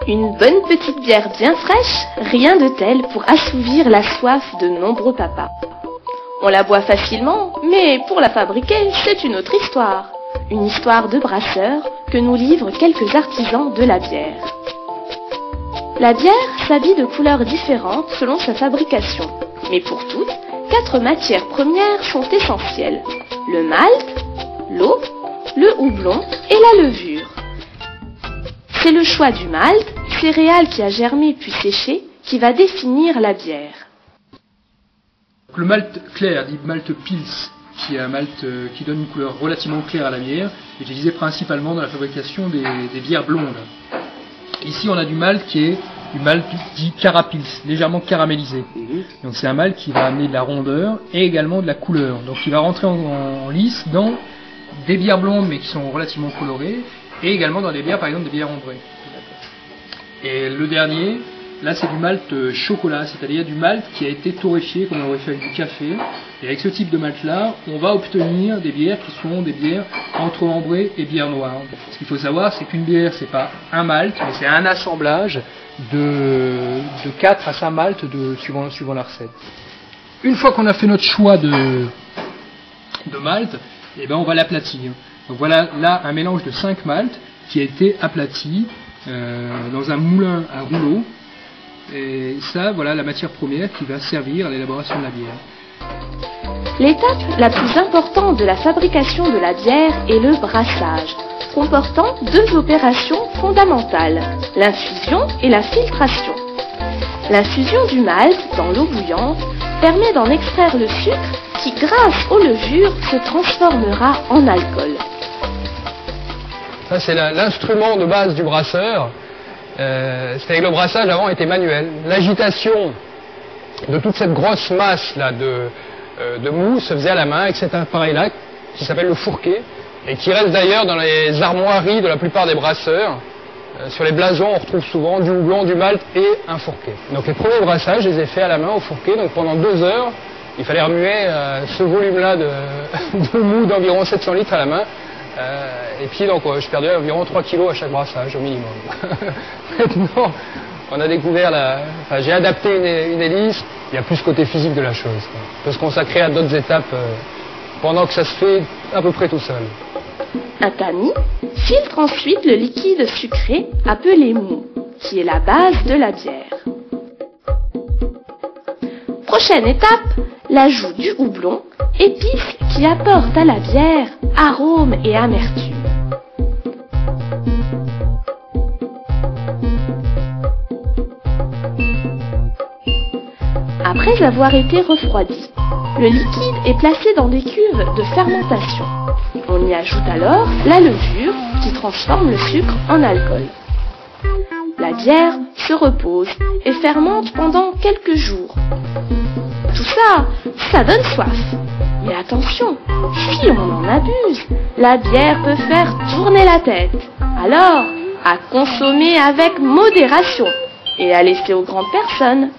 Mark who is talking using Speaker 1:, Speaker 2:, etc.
Speaker 1: Une bonne petite bière bien fraîche, rien de tel pour assouvir la soif de nombreux papas. On la boit facilement, mais pour la fabriquer, c'est une autre histoire. Une histoire de brasseur que nous livrent quelques artisans de la bière. La bière s'habille de couleurs différentes selon sa fabrication, mais pour toutes, 4 matières premières sont essentielles. Le malt, l'eau, le houblon et la levure. C'est le choix du malt, céréale qui a germé puis séché, qui va définir la bière.
Speaker 2: Le malt clair, dit malt pils, qui est un malt qui donne une couleur relativement claire à la bière, est utilisé principalement dans la fabrication des bières blondes. Ici, on a du malt qui est du malt dit carapils, légèrement caramélisé. Donc c'est un malt qui va amener de la rondeur et également de la couleur. Donc il va rentrer en lice dans des bières blondes mais qui sont relativement colorées, et également dans des bières, par exemple des bières ambrées. Et le dernier, là c'est du malt chocolat, c'est-à-dire du malt qui a été torréfié comme on aurait fait avec du café. Et avec ce type de malt-là, on va obtenir des bières qui sont des bières entre ambrées et bières noires. Ce qu'il faut savoir, c'est qu'une bière, c'est pas un malt, mais c'est un assemblage de 4 à 5 maltes suivant la recette. Une fois qu'on a fait notre choix de malt, eh ben on va l'aplatir. Donc voilà là un mélange de 5 maltes qui a été aplati dans un moulin à rouleau. Et ça, voilà la matière première qui va servir à l'élaboration de la bière.
Speaker 1: L'étape la plus importante de la fabrication de la bière est le brassage, comportant 2 opérations fondamentales, l'infusion et la filtration. L'infusion du malt dans l'eau bouillante permet d'en extraire le sucre qui, grâce aux levures, se transformera en alcool.
Speaker 3: Ça, c'est l'instrument de base du brasseur. C'est que le brassage avant était manuel. L'agitation de toute cette grosse masse là de mou se faisait à la main avec cet appareil-là qui s'appelle le fourquet et qui reste d'ailleurs dans les armoiries de la plupart des brasseurs. Sur les blasons, on retrouve souvent du houblon, du malt et un fourquet. Donc les premiers brassages, je les ai faits à la main au fourquet. Donc pendant 2 heures, il fallait remuer ce volume-là de mou d'environ 700 litres à la main. Et puis donc je perdais environ 3 kilos à chaque brassage au minimum. Maintenant, on a découvert j'ai adapté une hélice. Il y a plus ce côté physique de la chose. On peut se consacrer à d'autres étapes pendant que ça se fait à peu près tout seul.
Speaker 1: Un tamis filtre ensuite le liquide sucré appelé mou, qui est la base de la bière. Prochaine étape, l'ajout du houblon, épice qui apporte à la bière arôme et amertume. Après avoir été refroidi, le liquide est placé dans des cuves de fermentation. On y ajoute alors la levure qui transforme le sucre en alcool. La bière se repose et fermente pendant quelques jours. Tout ça, ça donne soif. Mais attention, si on en abuse, la bière peut faire tourner la tête. Alors, à consommer avec modération et à laisser aux grandes personnes.